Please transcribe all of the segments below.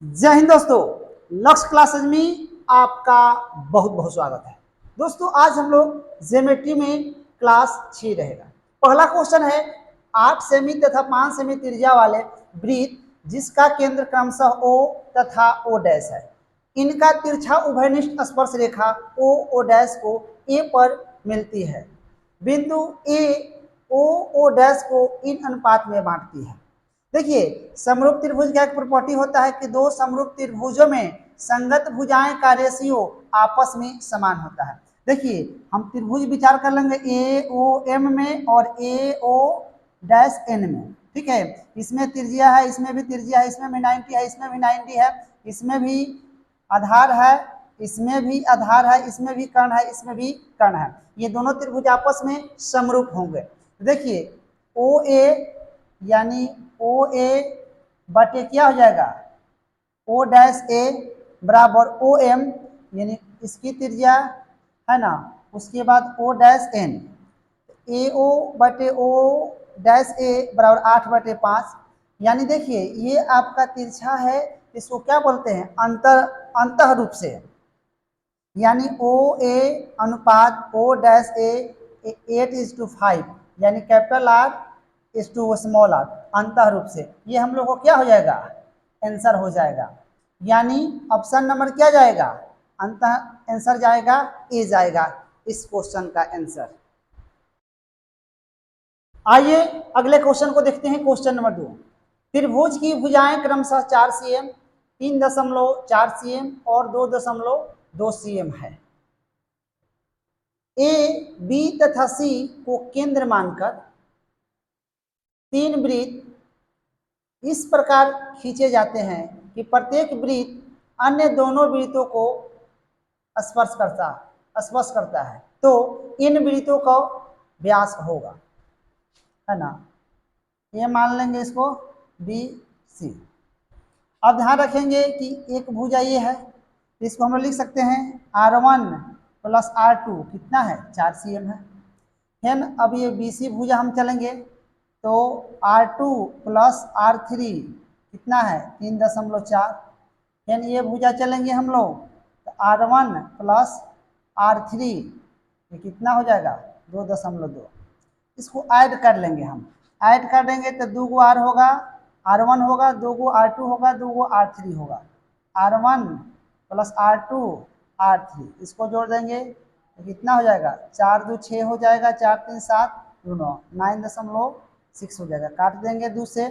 जय हिंद दोस्तों। लक्ष्य क्लासेज में आपका बहुत बहुत स्वागत है। दोस्तों आज हम लोग ज्योमेट्री में क्लास 6 रहेगा। पहला क्वेश्चन है 8 सेमी तथा 5 सेमी त्रिज्या वाले वृत्त जिसका केंद्र क्रमशः O तथा O डैश है, इनका तिरछा उभयनिष्ठ स्पर्श रेखा O डैश को A पर मिलती है। बिंदु A O डैश को इन अनुपात में बांटती है। देखिए, समरूप त्रिभुज का एक प्रॉपर्टी होता है कि दो समरूप त्रिभुजों में संगत भुजाएं का रेशियो आपस में समान होता है। देखिए, हम त्रिभुज विचार कर लेंगे ए ओ एम में और ए ओ डैश एन में। ठीक है, इसमें त्रिज्या है, इसमें भी त्रिज्या है, इसमें भी 90 है, इसमें भी 90 है, इसमें भी आधार है, इसमें भी आधार है, इसमें भी कर्ण है, इसमें भी कर्ण है। ये दोनों त्रिभुज आपस में समरूप होंगे। देखिए, ओ ए यानी ओ ए बटे क्या हो जाएगा ओ डैश ए बराबर ओ एम, यानी इसकी त्रिज्या है ना, उसके बाद ओ डैश एन, ए ओ बटे ओ डैश ए बराबर 8/5। यानी देखिए, ये आपका तिरछा है, इसको क्या बोलते हैं अंतः रूप से, यानी ओ ए अनुपात ओ डैश ए 8:5, यानी capital R is to small r, अंतः रूप से। ये हम लोग को क्या हो जाएगा, आंसर हो जाएगा। यानी ऑप्शन नंबर क्या जाएगा, अंतः आंसर जाएगा ए जाएगा इस क्वेश्चन का आंसर। आइए अगले क्वेश्चन को देखते हैं। क्वेश्चन नंबर 2, त्रिभुज की भुजाएं क्रमशः 4 cm, 3.4 cm और 2.2 cm है। ए बी तथा सी को केंद्र मानकर तीन वृत्त इस प्रकार खींचे जाते हैं कि प्रत्येक वृत्त अन्य दोनों वृत्तों को स्पर्श करता है, तो इन वृत्तों का व्यास होगा, है ना। ये मान लेंगे इसको बी सी। अब ध्यान रखेंगे कि एक भुजा ये है, इसको हम लोग लिख सकते हैं R1 + R2 कितना है 4 cm है ना। अब ये BC भुजा हम चलेंगे तो R2 + R3 कितना है 3.4, यानी ये भुजा चलेंगे हम लोग तो R1 + R3 ये कितना हो जाएगा 2.2। इसको ऐड कर लेंगे, हम ऐड कर देंगे तो 2 गो R होगा, R1 होगा, 2 गो R2 होगा, 2 गो R3 होगा, R1 + R2 R3 इसको जोड़ देंगे तो कितना हो जाएगा 4 2 6 हो जाएगा, 4 3 7 2 9 9.6 हो जाएगा। काट देंगे 2 से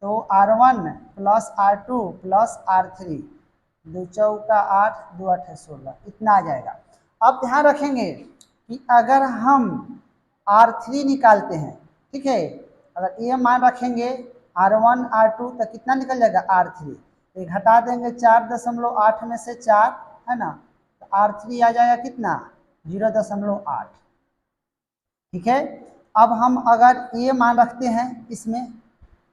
तो R1 + R2 + R3 2 चौका 8 2 8 16 इतना आ जाएगा। अब ध्यान रखेंगे कि अगर हम R3 निकालते हैं, ठीक है, अगर ये मान रखेंगे R1 R2 तो कितना निकल जाएगा R3, ये घटा देंगे 4.8 में से 4 है ना, तो R3 आ जाएगा कितना 0.8। ठीक है, अब हम अगर ये मान रखते हैं, इसमें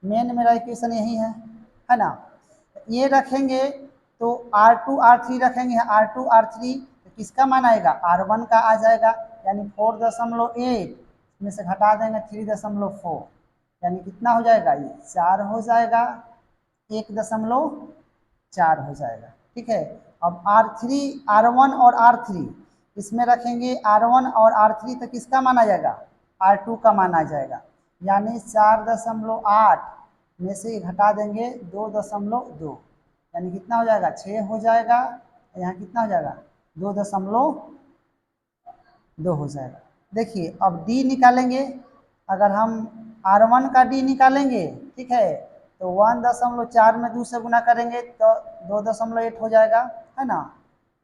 मेन मेरा इक्वेशन यही है ना, ये रखेंगे तो R2 R3 रखेंगे, R2 R3 तो किसका मान आएगा R1 का आ जाएगा, यानी 4.8 में से घटा देंगे 3.4, यानी कितना हो जाएगा ये 4 हो जाएगा, 1.4 हो जाएगा। ठीक है, अब R3 R1 और R3 इसमें रखेंगे R1 और R3 तो किसका मान आ जाएगा R2 का मान आ जाएगा, यानी 4.8 में से घटा देंगे 2.2, यानी कितना हो जाएगा 6 हो जाएगा, यहाँ कितना हो जाएगा 2.2 हो जाएगा। देखिए अब D निकालेंगे, अगर हम R1 का D निकालेंगे, ठीक है, तो 1.4 में 2 से गुना करेंगे तो 2.8 हो जाएगा, है ना।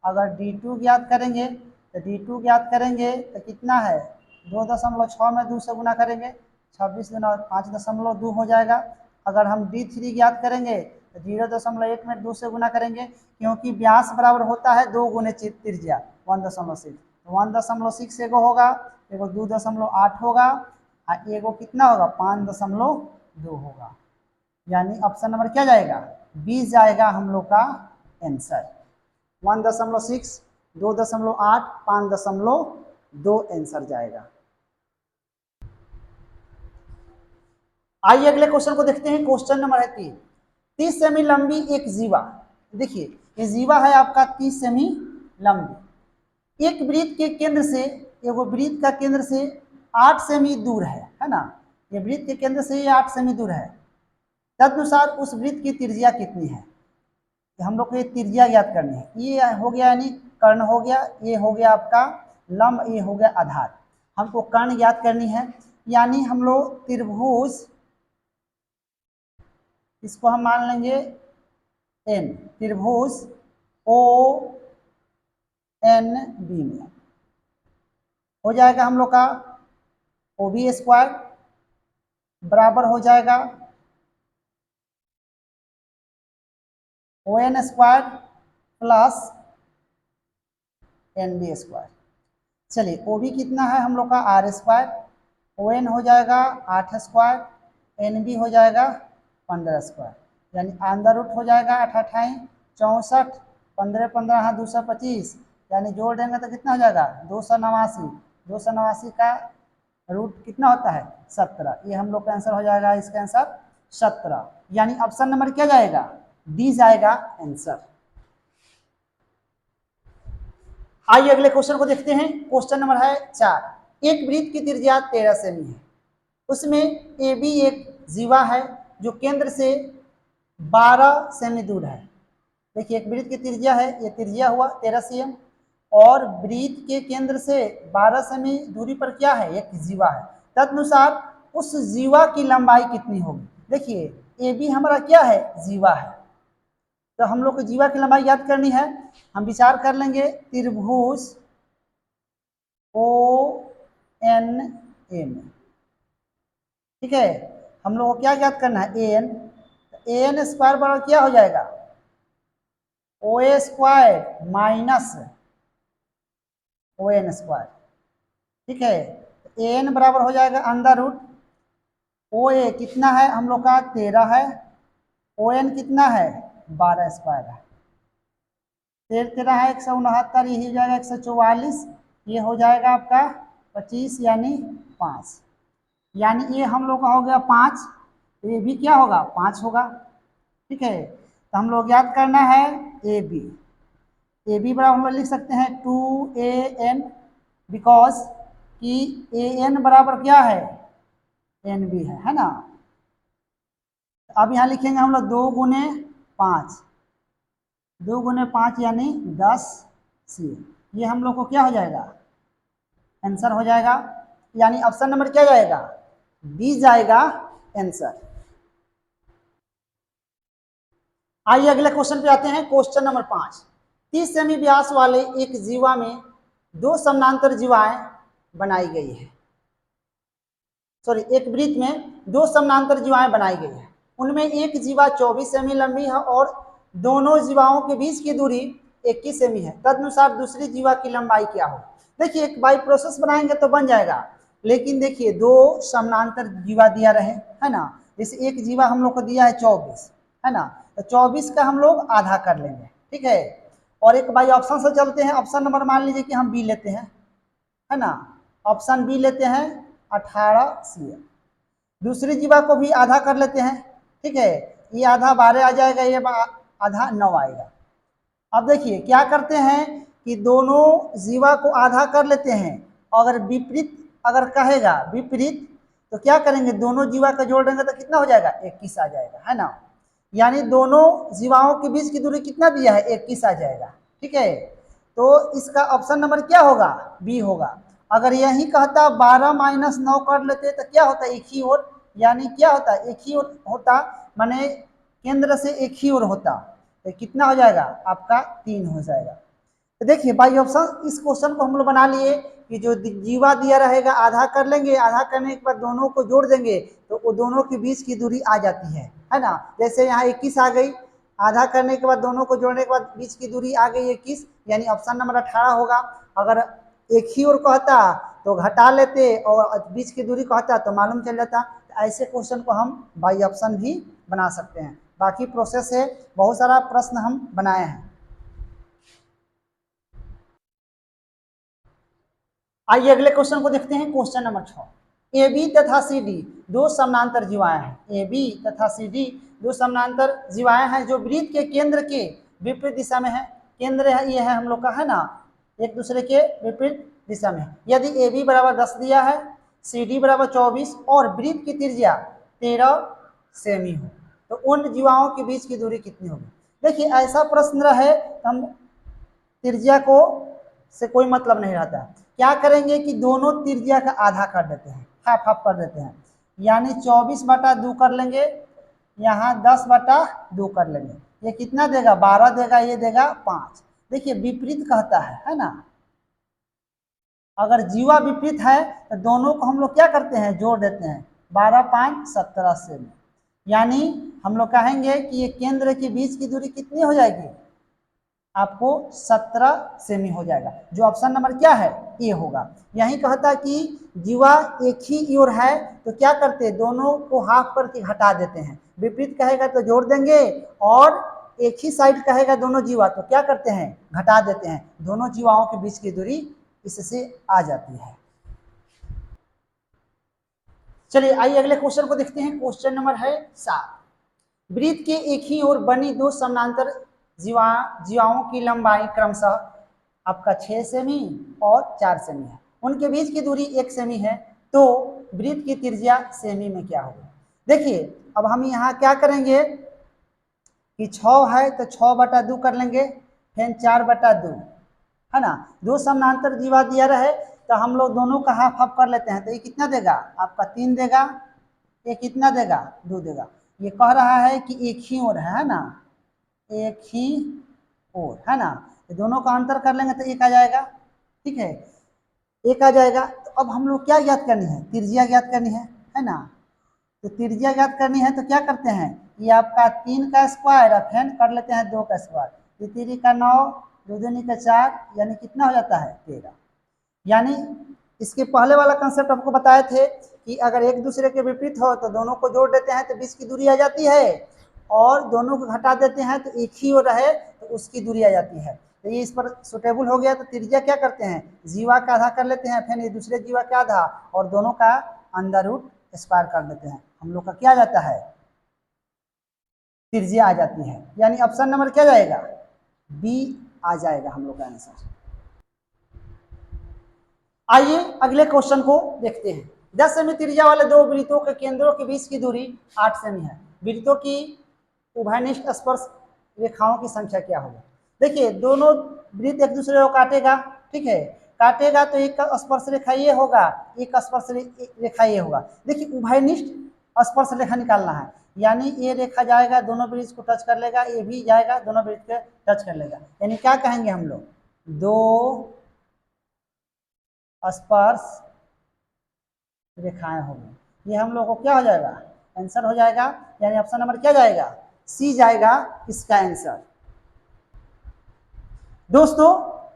अगर D2 ज्ञात करेंगे तो D2 ज्ञात करेंगे तो कितना है 2.6 में 2 से गुना करेंगे 26 गुना 5.2 हो जाएगा। अगर हम D3 ज्ञात करेंगे तो 0.8 में 2 से गुना करेंगे, क्योंकि व्यास बराबर होता है 2 गुने त्रिज्या 1.6, तो 1.6 एगो होगा, एगो 2.8 होगा, एगो कितना होगा 5.2 होगा, यानी ऑप्शन नंबर क्या जाएगा बी जाएगा हम लोग का आंसर। 1.6 2.8 5.2 आंसर जाएगा। आइए अगले क्वेश्चन को देखते हैं। क्वेश्चन नंबर है 3, 30 सेमी लंबी एक जीवा, देखिए ये जीवा है आपका 30 सेमी लंबी, एक वृत्त के केंद्र से, एगो वृत्त का केंद्र से 8 सेमी दूर है ना, ये वृत्त के केंद्र से ये 8 सेमी दूर है, तदनुसार उस वृत्त की त्रिज्या कितनी है, हम लोग को ये त्रिज्या ज्ञात करनी है। ये हो गया यानी कर्ण हो गया, ये हो गया आपका लंब, ये हो गया आधार, हमको कर्ण ज्ञात करनी है। यानी हम लोग त्रिभुज, इसको हम मान लेंगे एन, त्रिभुज ओ एन बी में हो जाएगा हम लोग का ओ बी स्क्वायर बराबर हो जाएगा O N square plus N B square. चलिए ओ बी कितना है हम लोग का आर स्क्वायर, ओ एन हो जाएगा 8 स्क्वायर, एन बी हो जाएगा 15 स्क्वायर, यानी अंदर रूट हो जाएगा 8 8 64, 15 15 हाँ 225, यानी जोड़ देंगे तो कितना हो जाएगा 289, 289 का रूट कितना होता है 17, ये हम लोग का आंसर हो जाएगा, इसका आंसर 17, यानी ऑप्शन नंबर क्या जाएगा डी जाएगा आंसर। आइए अगले क्वेश्चन को देखते हैं। क्वेश्चन नंबर है 4, एक वृत्त की त्रिज्या 13 सेमी है, उसमें ए बी एक जीवा है जो केंद्र से 12 सेमी दूर है। देखिए एक वृत्त की त्रिज्या है, ये त्रिज्या हुआ 13 सेमी, और वृत्त के केंद्र से 12 सेमी दूरी पर क्या है एक जीवा है, तदनुसार उस जीवा की लंबाई कितनी होगी। देखिए ए बी हमारा क्या है जीवा है, तो हम लोग को जीवा की लंबाई याद करनी है। हम विचार कर लेंगे त्रिभुज ओ एन ए में, ठीक है, हम लोग को क्या याद करना है ए एन स्क्वायर बराबर क्या हो जाएगा O A square minus O N square, ठीक है, ए एन बराबर हो जाएगा अंडर रूट ओ ए कितना है हम लोग का 13 है, ओ एन कितना है 12 स्क्वायर है, 13 है 169, ये हो जाएगा 144, ये हो जाएगा आपका 25 यानी 5, यानी ये हम लोग का हो गया 5, ये भी क्या होगा 5 होगा, ठीक है, तो हम लोग याद करना है ए बी बराबर हम लोग लिख सकते हैं 2an, बिकॉज कि ए एन बराबर क्या है एन बी है ना। अब यहाँ लिखेंगे हम लोग 2 गुने 5, 2 गुने 5 यानी 10 सी, ये हम लोग को क्या हो जाएगा आंसर हो जाएगा, यानी ऑप्शन नंबर क्या जाएगा बी जाएगा आंसर। आइए अगले क्वेश्चन पे आते हैं। क्वेश्चन नंबर 5, 30 सेमी व्यास वाले एक जीवा में 2 समानांतर जीवाएं बनाई गई है, सॉरी एक वृत्त में 2 समानांतर जीवाएं बनाई गई है, उनमें एक जीवा 24 सेमी लंबी है और दोनों जीवाओं के बीच की दूरी 21 सेमी है, तदनुसार दूसरी जीवा की लंबाई क्या हो। देखिए एक बाई प्रोसेस बनाएंगे तो बन जाएगा, लेकिन देखिए 2 समानांतर जीवा दिया रहे है ना, जैसे एक जीवा हम लोग को दिया है 24 है ना, तो 24 का हम लोग आधा कर लेंगे, ठीक है, और एक बाई ऑप्शन से चलते हैं, ऑप्शन नंबर मान लीजिए कि हम बी लेते हैं है ना, ऑप्शन बी लेते हैं 18 सी, दूसरी जीवा को भी आधा कर लेते हैं, ठीक है, ये आधा 12 आ जाएगा, ये आधा 9 आएगा। अब देखिए क्या करते हैं कि दोनों जीवा को आधा कर लेते हैं, अगर विपरीत अगर कहेगा विपरीत तो क्या करेंगे दोनों जीवा का जोड़ देंगे तो कितना हो जाएगा 21 आ जाएगा है ना, यानी दोनों जीवाओं के बीच की दूरी कितना दिया है 21 आ जाएगा, ठीक है, तो इसका ऑप्शन नंबर क्या होगा बी होगा। अगर यही कहता 12 माइनस 9 कर लेते तो क्या होता एक ही ओर, यानी क्या होता एक ही ओर होता, माने केंद्र से एक ही ओर होता, तो कितना हो जाएगा आपका 3 हो जाएगा। तो देखिए बाई ऑप्शन इस क्वेश्चन को हम लोग बना लिए कि जो जीवा दिया रहेगा आधा कर लेंगे, आधा करने के बाद दोनों को जोड़ देंगे तो वो दोनों के बीच की दूरी आ जाती है ना, जैसे यहाँ 21 आ गई, आधा करने के बाद दोनों को जोड़ने के बाद बीच की दूरी आ गई 21, यानी ऑप्शन नंबर 18 होगा। अगर एक ही ओर कहता तो घटा लेते और बीच की दूरी कहता तो मालूम चल जाता, तो ऐसे क्वेश्चन को हम बाई ऑप्शन भी बना सकते हैं। बाकी प्रोसेस है, बहुत सारा प्रश्न हम बनाए हैं। आइए अगले क्वेश्चन को देखते हैं। क्वेश्चन नंबर 6, ए बी तथा सी डी दो समानांतर जीवाएं हैं, ए बी तथा सी डी दो समानांतर जीवाएं हैं जो वृत्त के केंद्र के विपरीत दिशा में है। केंद्र है ये है हम लोग का, है ना, एक दूसरे के विपरीत दिशा में है। यदि ए बी बराबर 10 दिया है, सी डी बराबर 24 और वृत्त की त्रिज्या 13 सेमी हो, तो उन जीवाओं के बीच की दूरी कितनी होगी। देखिए ऐसा प्रश्न रहे तो हम त्रिज्या को से कोई मतलब नहीं रहता है, क्या करेंगे कि दोनों त्रिज्या का आधा कर देते हैं, हाफ हाफ कर देते हैं, यानी 24/2 कर लेंगे, यहाँ 10/2 कर लेंगे। ये कितना देगा, 12 देगा, ये देगा 5। देखिए विपरीत कहता है ना, अगर जीवा विपरीत है तो दोनों को हम लोग क्या करते हैं, जोड़ देते हैं, 12 5 17 सेमी, यानी हम लोग कहेंगे कि ये केंद्र के बीच की दूरी कितनी हो जाएगी, आपको 17 सेमी हो जाएगा, जो ऑप्शन नंबर क्या है, ए होगा। यही कहता कि जीवा एक ही ओर है तो क्या करते हैं, दोनों को हाफ करके घटा देते हैं, विपरीत कहेगा तो जोड़ देंगे और एक ही साइड कहेगा दोनों जीवा तो क्या करते हैं, घटा देते हैं, दोनों जीवाओं के बीच की दूरी इससे आ जाती है। चलिए आइए अगले क्वेश्चन को देखते हैं। क्वेश्चन नंबर है 7। वृत्त के एक ही ओर बनी दो समानांतर जीवाओं की लंबाई क्रमशः आपका 6 सेमी और 4 सेमी है, उनके बीच की दूरी 1 सेमी है, तो वृत्त की त्रिज्या सेमी में क्या होगी। देखिए अब हम यहाँ क्या करेंगे कि 6 है तो 6/2 कर लेंगे, फिर 4/2, है ना, दो समानांतर जीवा दिया रहे तो हम लोग दोनों का हाफ हाफ कर लेते हैं, तो ये कितना देगा, आपका 3 देगा, ये कितना देगा, 2 देगा। ये कह रहा है कि एक ही ओर है ना, एक ही ओर, है ना, तो दोनों का अंतर कर लेंगे तो एक आ जाएगा, ठीक है, एक आ जाएगा। तो अब हम लोग क्या ज्ञात करनी है, त्रिज्या ज्ञात करनी है ना, तो त्रिज्या ज्ञात करनी है तो क्या करते हैं, ये आपका 3 का स्क्वायर और फिर कर लेते हैं 2 का स्क्वायर, ये 3 का 9, 2 दूनी का 4, यानी कितना हो जाता है 13। यानी इसके पहले वाला कंसेप्ट आपको बताए थे कि अगर एक दूसरे के विपरीत हो तो दोनों को जोड़ देते हैं तो बीच की दूरी आ जाती है, और दोनों को घटा देते हैं तो एक ही हो रहे तो उसकी दूरी आ जाती है। तो ये इस पर सुटेबल हो गया, तो त्रिज्या क्या करते हैं, जीवा का आधा कर लेते हैं, फिर ये दूसरे जीवा का आधा और दोनों का अंडर रूट स्क्वायर कर देते हैं, हम लोग का क्या आ जाता है, त्रिज्या आ जाती है। यानी ऑप्शन नंबर क्या जाएगा, बी आ जाएगा हम लोग का आंसर। आइए अगले क्वेश्चन को देखते हैं। 10 सेमी त्रिज्या वाले दो वृत्तों के केंद्रों के बीच की दूरी 8 सेमी है, वृत्तों की उभयनिष्ठ स्पर्श रेखाओं की संख्या क्या होगी। देखिए दोनों वृत्त एक दूसरे को काटेगा, ठीक है, काटेगा तो एक का स्पर्श रेखा ये होगा, एक का स्पर्श रेखा ये होगा। देखिए उभयनिष्ठ स्पर्श रेखा निकालना है, यानी ये रेखा जाएगा दोनों वृत्त को टच कर लेगा, ये भी जाएगा दोनों वृत्त के टच कर लेगा, यानी क्या कहेंगे हम लोग, दो स्पर्श रेखाएं होंगी, ये हम लोग को क्या हो जाएगा, आंसर हो जाएगा, यानी ऑप्शन नंबर क्या जाएगा, सी जाएगा इसका आंसर। दोस्तों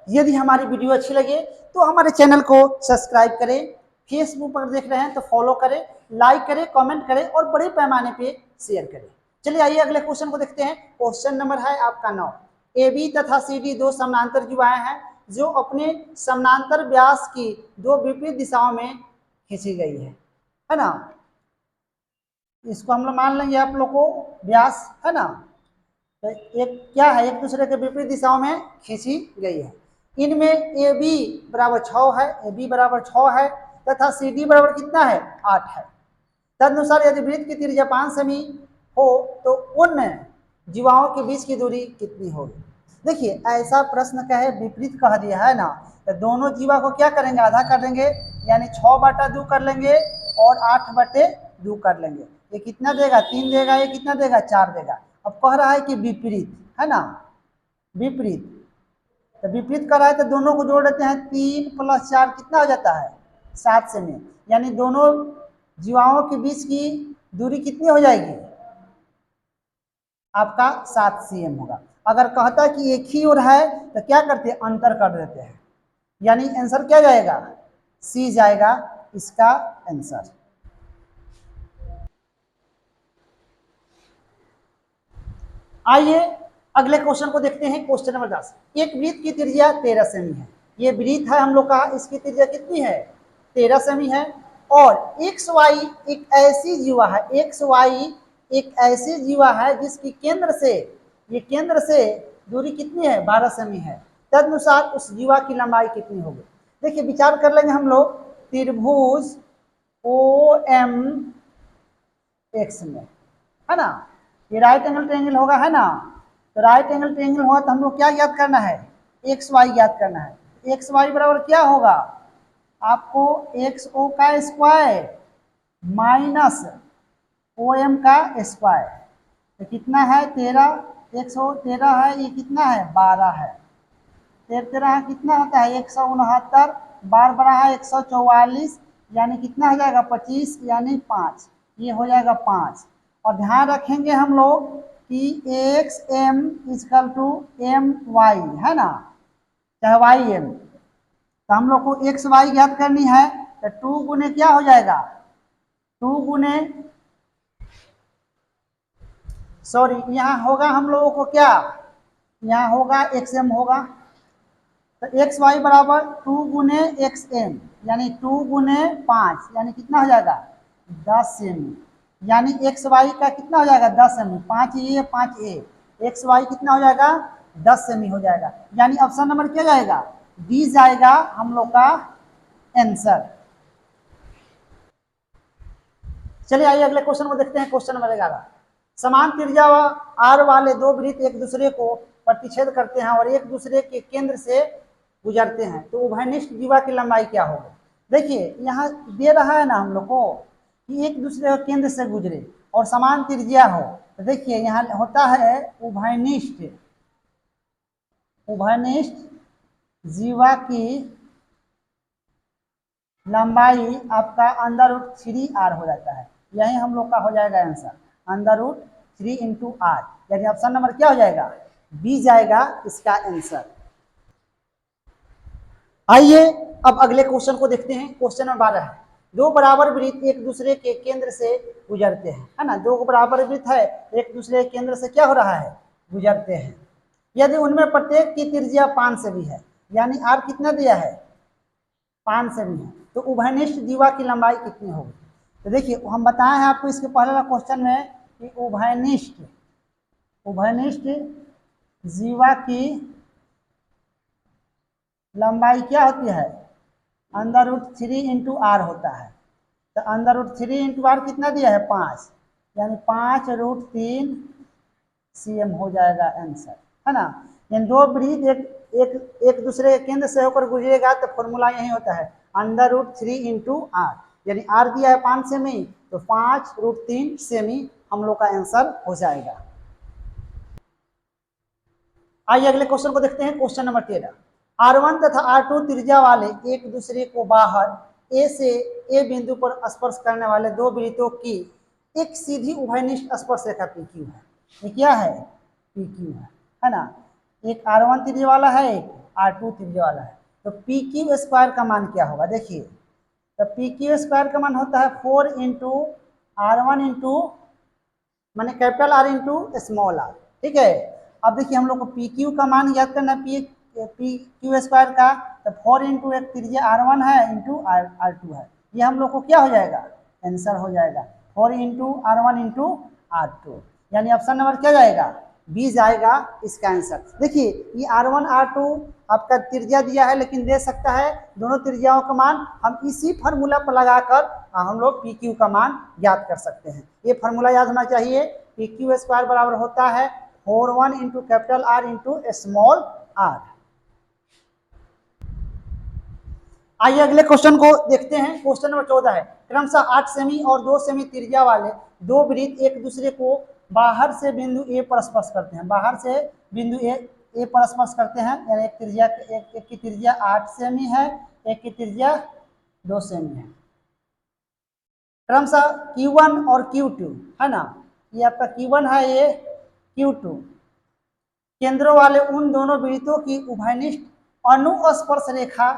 यदि हमारी वीडियो अच्छी लगे तो हमारे चैनल को सब्सक्राइब करें, फेसबुक पर देख रहे हैं तो फॉलो करें, लाइक करें, कमेंट करें और बड़े पैमाने पे शेयर करें। चलिए आइए अगले क्वेश्चन को देखते हैं। क्वेश्चन नंबर है आपका 9। ए बी तथा सी डी दो समानांतर जीवाएं हैं जो अपने समानांतर व्यास की दो विपरीत दिशाओं में खींची गई है ना, इसको हम लोग मान लेंगे आप लोग को व्यास, है ना, तो एक क्या है, एक दूसरे के विपरीत दिशाओं में खींची गई है। इनमें ए बी बराबर 6 है, ए बी बराबर 6 है तथा सी डी बराबर कितना है, 8 है। तदनुसार यदि वृत्त की त्रिज्या 5 सेमी हो तो उन जीवाओं के बीच की दूरी कितनी होगी। देखिए ऐसा प्रश्न कहे विपरीत कह दिया है ना, तो दोनों जीवा को क्या करेंगे, आधा कर देंगे, यानी 6/2 कर लेंगे और 8/2 कर लेंगे। ये कितना देगा, 3 देगा, ये कितना देगा, 4 देगा। अब कह रहा है कि विपरीत, है ना, विपरीत, तो विपरीत कर रहा है तो दोनों को जोड़ देते हैं, 3 + 4 कितना हो जाता है, 7 सेमी, यानी दोनों जीवाओं के बीच की दूरी कितनी हो जाएगी, आपका 7 cm होगा। अगर कहता है कि एक ही ओर है तो क्या करते हैं, अंतर कर देते हैं, यानी आंसर क्या जाएगा, सी जाएगा इसका आंसर। आइए अगले क्वेश्चन को देखते हैं। Question number 10। एक वृत्त की त्रिज्या 13 सेमी है, ये वृत्त है हम लोग का, इसकी त्रिज्या कितनी है, 13 सेमी है, और एक्स वाई एक ऐसी जीवा है, एक्स वाई एक ऐसी जीवा है जिसकी केंद्र से, ये केंद्र से दूरी कितनी है, 12 सेमी है। तदनुसार उस जीवा की लंबाई कितनी होगी। देखिए विचार कर लेंगे हम लोग त्रिभुज ओ एम एक्स में, है ना, ये राइट एंगल ट्रायंगल होगा, है ना। तो राइट एंगल ट्रायंगल होगा तो हम लोग क्या याद करना है, एक्स वाई याद करना है। एक्स वाई बराबर क्या होगा, आपको एक्स ओ का स्क्वायर माइनस ओ एम का स्क्वायर, तो कितना है 13, 113 है, ये कितना है 12 है, 13 कितना होता है 169, 12 बड़ा है 144, यानी कितना हो जाएगा 25, यानी 5, ये हो जाएगा 5। और ध्यान रखेंगे हम लोग कि x m equal to m y, है ना, चाहे वाई एम। तो हम लोग को एक्स वाई ज्ञात करनी है, तो 2 गुने क्या हो जाएगा, 2 गुने, सॉरी यहाँ होगा हम लोगों को क्या, यहाँ होगा एक्स एम होगा, तो एक्स वाई बराबर 2 गुने एक्स एम, यानी 2 गुने 5, यानी कितना हो जाएगा 10 सेमी, यानी एक्स वाई का कितना हो जाएगा 10 सेमी, 5 ये 5 ए, एक्स वाई कितना हो जाएगा 10 सेमी हो जाएगा, यानी ऑप्शन नंबर क्या जाएगा, डी जाएगा हम लोग का आंसर। चलिए आइए अगले क्वेश्चन को देखते हैं। क्वेश्चन नंबर 11, समान त्रिज्या आर वाले दो वृत्त एक दूसरे को प्रतिच्छेद करते हैं और एक दूसरे के केंद्र से गुजरते हैं, तो उभयनिष्ठ जीवा की लंबाई क्या होगी। देखिए यहाँ दे रहा है ना हम लोग को कि एक दूसरे के केंद्र से गुजरे और समान त्रिज्या हो, तो देखिए यहाँ होता है उभयनिष्ठ, उभयनिष्ठ जीवा की लंबाई आपका √3r हो जाता है, यही हम लोग का हो जाएगा आंसर, √3 इंटू आर, यानी ऑप्शन नंबर क्या हो जाएगा, बी जाएगा इसका आंसर। आइए अब अगले क्वेश्चन को देखते हैं। क्वेश्चन नंबर 12 है, दो बराबर वृत्त एक दूसरे के केंद्र से गुजरते हैं, है ना, दो बराबर वृत्त है एक दूसरे के केंद्र से क्या हो रहा है, गुजरते हैं। यदि उनमें प्रत्येक की त्रिज्या 5 सेमी है, यानी आर कितना दिया है 5 सेमी है, तो उभयनिष्ठ जीवा की लंबाई कितनी होगी। तो देखिए हम बताए हैं आपको इसके पहले वाला क्वेश्चन में कि उभयनिष्ठ, उभयनिष्ठ जीवा की लंबाई क्या होती है, √3 इंटू आर होता है, तो √3 इंटू आर कितना दिया है 5, यानी 5√3 cm हो जाएगा आंसर, है ना। इन दो वृत्त एक दूसरे के केंद्र से होकर गुजरेगा, तो फॉर्मूला यही होता है √3 इंटू आर, यानी आर दिया है 5 सेमी, तो 5√3 सेमी हम लोग का आंसर हो जाएगा। आइए अगले क्वेश्चन को देखते हैं। क्वेश्चन नंबर 13, R1 तथा R2 त्रिज्या वाले एक दूसरे को बाहर ए से ए बिंदु पर स्पर्श करने वाले दो वृत्तों की एक सीधी उभयनिष्ठ स्पर्श रेखा PQ है। ये क्या है, PQ है ना। एक R1 त्रिज्या वाला है, एक R2 त्रिज्या वाला है, तो PQ स्क्वायर का मान क्या होगा। देखिए तो PQ स्क्वायर का मान होता है 4 इंटू R1 इंटू माने capital R into small r, ठीक है। अब देखिए हम लोग को PQ का मान याद करना है, PQ स्क्वायर का, तो 4 इंटू एक त्रिज्या R1 है इंटू R2 है, ये हम लोग को क्या हो जाएगा आंसर हो जाएगा 4 इंटू R1 इंटू R2, यानी ऑप्शन नंबर क्या जाएगा, बी जाएगा इसका आंसर। देखिए ये R1 R2 आपका त्रिज्या दिया है, लेकिन दे सकता है दोनों त्रिज्याओं का मान हम इसी फार्मूला पर लगाकर हम लोग PQ का मान ज्ञात कर सकते हैं। ये फार्मूला याद होना चाहिए, PQ स्क्वायर बराबर होता है 4 into capital R into small r। आइए अगले क्वेश्चन को देखते हैं। क्वेश्चन नंबर 14 है, क्रमशः 8 सेमी और 2 सेमी त्रिज्या वाले दो वृत्त एक दूसरे को बाहर से बिंदु ए पर स्पर्श करते हैं, बाहर से बिंदु ए पर स्पर्श करते हैं, यानी एक त्रिज्या एक की त्रिज्या 8 सेमी है, एक की त्रिज्या 2 सेमी है। क्रमशः Q1 और Q2 है ना, ये आपका Q1 है, ये Q2 केंद्रों वाले उन दोनों वृत्तों की उभयनिष्ठ अनुस्पर्श रेखा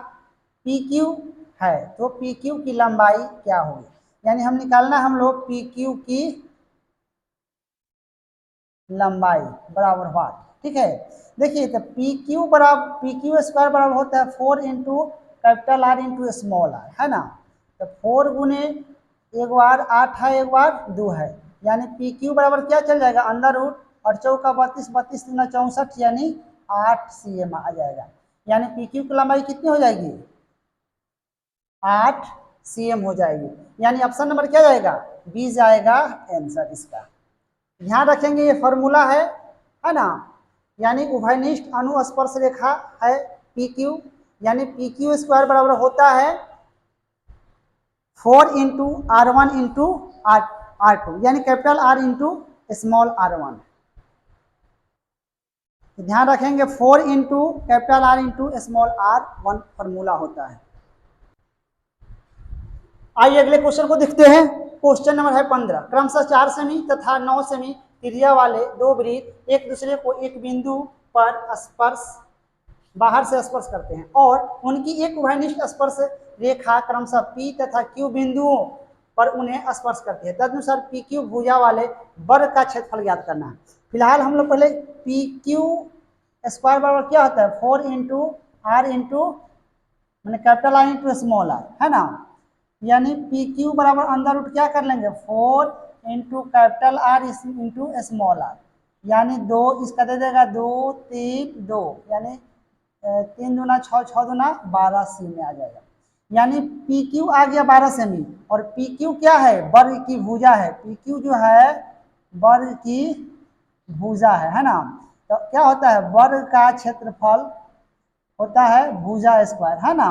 PQ है, तो PQ की लंबाई क्या होगी, यानी हम निकालना हम लोग PQ की लंबाई बराबर व्हाट, ठीक है। देखिए तो PQ स्क्वायर बराबर होता है 4 into capital R into small r, है ना, तो 4 गुने एक बार 8 है, एक बार 2 है, यानी पी क्यू बराबर क्या चल जाएगा, अंडर रूट और चौका 32, 32 दूना 64, यानी 8 cm आ जाएगा। यानी पी क्यू की लंबाई कितनी हो जाएगी, 8 cm हो जाएगी। यानी ऑप्शन नंबर क्या जाएगा, बी जाएगा आंसर इसका। ध्यान रखेंगे ये फॉर्मूला है ना, यानी उभयनिष्ठ अनुस्पर्श रेखा है पी क्यू, यानी पी क्यू स्क्वायर बराबर होता है 4 इंटू R1 इंटू R2, यानी capital R into small R1। ध्यान रखेंगे 4 into capital R into small R1 formula होता है। आइए अगले क्वेश्चन को देखते हैं। क्वेश्चन नंबर है 15। क्रमशः 4 सेमी तथा 9 सेमी त्रिज्या वाले दो वृत्त एक दूसरे को एक बिंदु पर स्पर्श बाहर से स्पर्श करते हैं और उनकी एक उभयनिष्ठ स्पर्श रेखा क्रमशः P तथा Q बिंदुओं पर उन्हें स्पर्श करती है। तदनुसार PQ भुजा वाले वर्ग का क्षेत्रफल ज्ञात करना है। फिलहाल हम लोग पहले PQ स्क्वायर बराबर क्या होता है, 4 इंटू R इंटू मैंने capital R into small R, है ना, यानी पी क्यू बराबर अंदर रूट क्या कर लेंगे, 4 into capital R into small R, यानी 2 इसका दे देगा 2 3 2, यानी 3 दूना 6, 6 दूना 12 सी में आ जाएगा। यानी पी क्यू आ गया 12 सेमी और पी क्यू क्या है, वर्ग की भुजा है। पी क्यू जो है वर्ग की भुजा है ना, तो क्या होता है, वर्ग का क्षेत्रफल होता है भुजा स्क्वायर, है ना,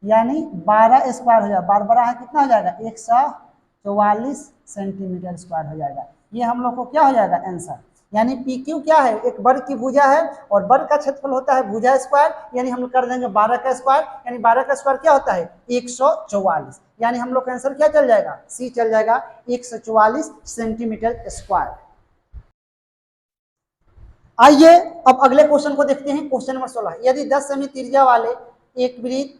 यानी 12 स्क्वायर हो जाएगा, 12 है कितना हो जाएगा, 144 सेंटीमीटर स्क्वायर हो जाएगा। ये हम लोग को क्या हो जाएगा आंसर। यानी पी क्यू क्या है, एक वर्ग की भुजा है और वर्ग का क्षेत्रफल होता है भुजा स्क्वायर, यानी हम लोग कर देंगे 12 का स्क्वायर, यानी 12 का स्क्वायर क्या होता है 144, यानी हम लोग का आंसर क्या चल जाएगा, सी चल जाएगा 144 सेंटीमीटर स्क्वायर। आइए अब अगले क्वेश्चन को देखते हैं। Question number 16। यदि 10 सेमी त्रिज्या वाले एक वृत्त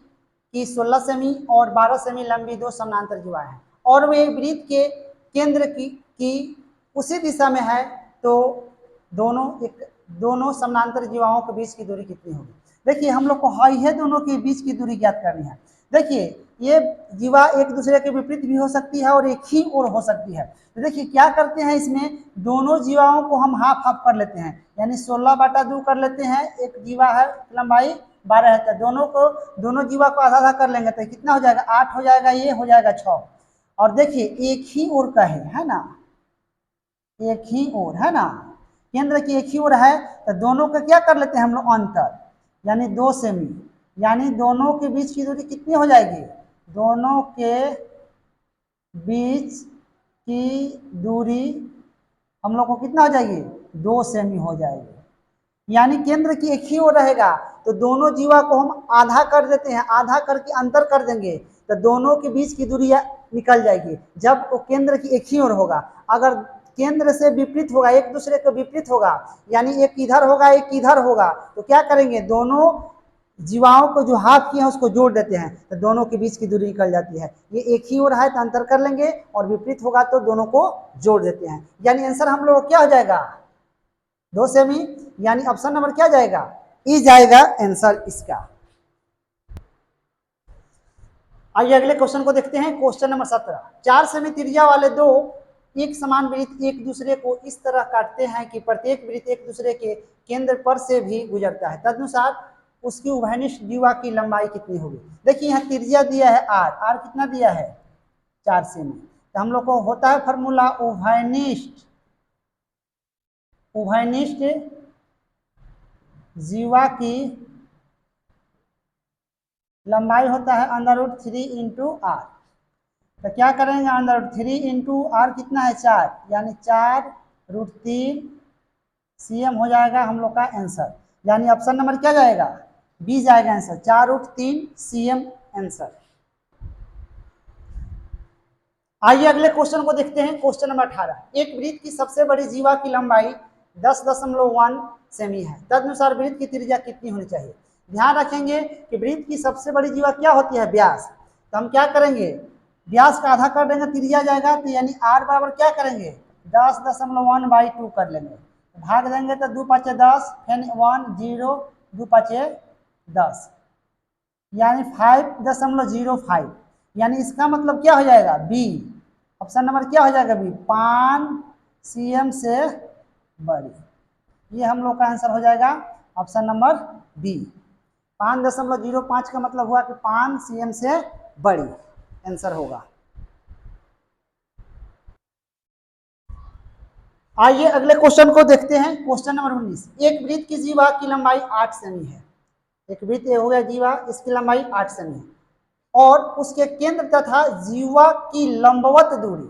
की 16 सेमी और 12 सेमी लंबी दो समानांतर जीवाएं हैं और वे वृत्त के केंद्र की उसी दिशा में है, तो दोनों समानांतर जीवाओं के बीच की दूरी कितनी होगी। देखिए हम लोग को हाई है दोनों के बीच की दूरी ज्ञात करनी है। देखिए ये जीवा एक दूसरे के विपरीत भी हो सकती है और एक ही ओर हो सकती है। तो देखिए क्या करते हैं, इसमें दोनों जीवाओं को हम हाफ हाफ कर लेते हैं, यानी 16/2 कर लेते हैं। एक जीवा है लंबाई 12 है, तो दोनों जीवा को आधा आधा कर लेंगे तो कितना हो जाएगा, 8 हो जाएगा, ये हो जाएगा 6। और देखिए एक ही ओर का है ना, एक ही ओर है ना, केंद्र की एक ही ओर है, तो दोनों का क्या कर लेते हैं हम लोग अंतर, यानी 2 सेमी, यानी दोनों के बीच की दूरी कितनी हो जाएगी, दोनों के बीच की दूरी हम लोग को कितना हो जाएगी, 2 सेमी हो जाएगी। यानी केंद्र की एक ही ओर रहेगा तो दोनों जीवा को हम आधा कर देते हैं, आधा करके अंतर कर देंगे तो दोनों के बीच की दूरी निकल जाएगी जब वो केंद्र की एक ही ओर होगा। अगर केंद्र से विपरीत होगा, एक दूसरे के विपरीत होगा, यानी एक इधर होगा एक इधर होगा, तो क्या करेंगे, दोनों जीवाओं को जो हाफ किए हैं उसको जोड़ देते हैं तो दोनों के बीच की दूरी निकल जाती है। ये एक ही ओर है तो अंतर कर लेंगे और विपरीत होगा तो दोनों को जोड़ देते हैं, यानी आंसर हम लोग क्या हो जाएगा 2 सेमी, यानी ऑप्शन नंबर क्या जाएगा, ई जाएगा आंसर इसका। आइए अगले क्वेश्चन को देखते हैं। Question number 17। 4 सेमी त्रिज्या वाले दो एक समान वृत्त एक दूसरे को इस तरह काटते हैं कि प्रत्येक वृत्त एक दूसरे के केंद्र पर से भी गुजरता है, तदनुसार उसकी उभयनिष्ठ जीवा की लंबाई कितनी होगी। देखिए यहाँ त्रिज्या दिया है आर, आर कितना दिया है 4 सेमी, तो हम लोग को होता है फॉर्मूला उभयनिष्ठ जीवा की लंबाई होता है √3 इंटू आर। तो क्या करेंगे, √3 इंटू आर कितना है 4, यानी 4√3 cm हो जाएगा हम लोग का आंसर, यानी ऑप्शन नंबर क्या जाएगा, बी जाएगा आंसर, 4√3 cm आंसर। आइए अगले क्वेश्चन को देखते हैं। Question number 18। एक वृत्त की सबसे बड़ी जीवा की लंबाई 10.1 सेमी है, तदनुसार वृत्त की त्रिज्या कितनी होनी चाहिए। ध्यान रखेंगे कि वृत्त की सबसे बड़ी जीवा क्या होती है, व्यास, तो हम क्या करेंगे, व्यास का आधा कर देंगे त्रिज्या जाएगा, तो यानी आर बराबर क्या करेंगे 10.1/2 कर लेंगे, भाग देंगे तो 2 5 10, फिर 1 0 2 5 10, यानी 5.05, यानी इसका मतलब क्या हो जाएगा, बी। ऑप्शन नंबर क्या हो जाएगा, बी, 5 cm से बड़ी। ये हम लोग का आंसर हो जाएगा ऑप्शन नंबर बी। 5.05 का मतलब हुआ कि 5 cm से बड़ी आंसर होगा। आइए अगले क्वेश्चन को देखते हैं। Question number 19। एक वृत्त की जीवा की लंबाई 8 सेमी है। एक वृत्त हो गया जीवा, इसकी लंबाई 8 सेमी है और उसके केंद्र तथा जीवा की लंबवत दूरी,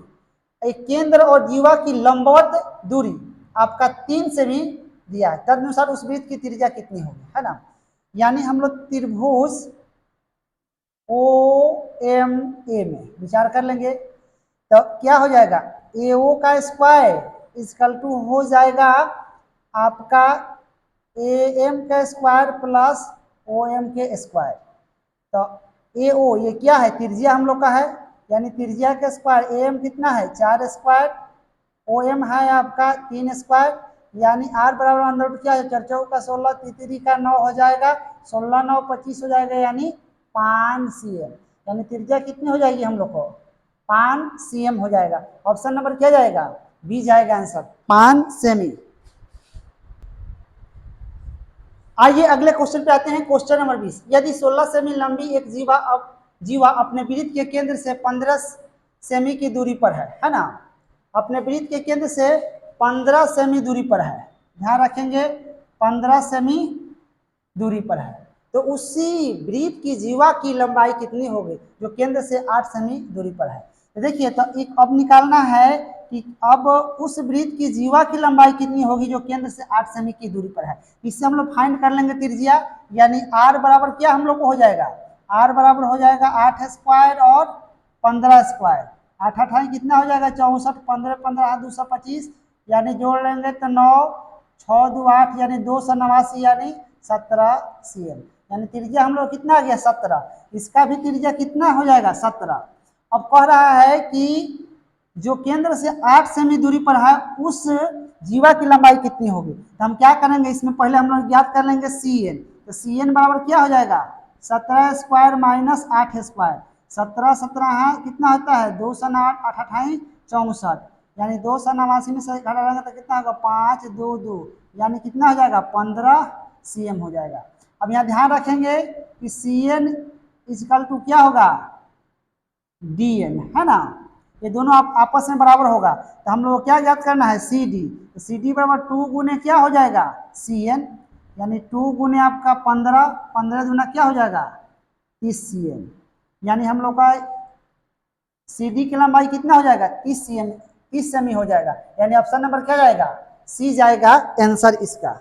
एक केंद्र और जीवा की लंबवत दूरी आपका 3 सेमी दिया है। तदनुसार उस वृत्त की त्रिज्या कितनी होगी, है ना। यानी हम लोग त्रिभुज ओ एम ए में विचार कर लेंगे तो क्या हो जाएगा, ए ओ का स्क्वायर इक्वल टू हो जाएगा आपका ए एम का स्क्वायर प्लस ओ एम के स्क्वायर। तो ए ओ ये क्या है, त्रिज्या हम लोग का है, यानी त्रिज्या का स्क्वायर ए एम कितना है 4 स्क्वायर, ओ एम है आपका 3 स्क्वायर, यानी आर बराबर अंदर रूट क्या है 4 चौक का 16 तीतरी का 9 हो जाएगा, 16 9 25 हो जाएगा, यानी 5 cm। यानी त्रिज्या कितनी हो जाएगी हम लोग को 5 cm हो जाएगा। ऑप्शन नंबर क्या जाएगा, बी जाएगा आंसर 5 सेमी। आइए अगले क्वेश्चन पे आते हैं। Question number 20। यदि 16 सेमी लंबी एक जीवा अपने वृत्त के केंद्र से 15 सेमी की दूरी पर है ना, अपने वृत्त के केंद्र से 15 सेमी दूरी पर है, ध्यान रखेंगे 15 सेमी दूरी पर है, तो उसी वृत्त की जीवा की लंबाई कितनी होगी जो केंद्र से 8 सेमी दूरी पर है। तो देखिए, तो एक अब निकालना है कि अब उस वृत्त की जीवा की लंबाई कितनी होगी जो केंद्र से 8 सेमी की दूरी पर है। इससे हम लोग फाइंड कर लेंगे त्रिज्या, यानी आर बराबर क्या हम लोग को हो जाएगा, आर बराबर हो जाएगा 8 स्क्वायर और 15 स्क्वायर, 8 8 कितना हो जाएगा 64, 15 15 225, यानी जोड़ लेंगे तो 9 6 2 8 यानी 289 यानी 17 cm। यानी त्रिज्या हम लोग कितना आ गया 17, इसका भी त्रिज्या कितना हो जाएगा 17। अब कह रहा है कि जो केंद्र से 8 सेमी दूरी पर है उस जीवा की लंबाई कितनी होगी। तो हम क्या करेंगे, इसमें पहले हम लोग ज्ञात कर लेंगे CN। तो CN बराबर क्या हो जाएगा 17 स्क्वायर माइनस 8 स्क्वायर, 17 17 है कितना होता है 208, 8 8 64, यानी 289 में से घटाएंगे तो कितना होगा 5 2 2, यानी कितना हो जाएगा 15 cm हो जाएगा। अब यहाँ ध्यान रखेंगे कि CN इक्वल टू क्या होगा DN, है ना, ये दोनों आपस में बराबर होगा। तो हम लोग को क्या ज्ञात करना है CD, तो CD बराबर 2 गुने क्या हो जाएगा CN, यानी 2 गुने आपका 15, 15 गुना क्या हो जाएगा 30 cm, यानी हम लोग का CD की लंबाई कितना हो जाएगा 30 cm, 30 सेमी हो जाएगा। यानी ऑप्शन नंबर क्या जाएगा, सी जाएगा आंसर इसका।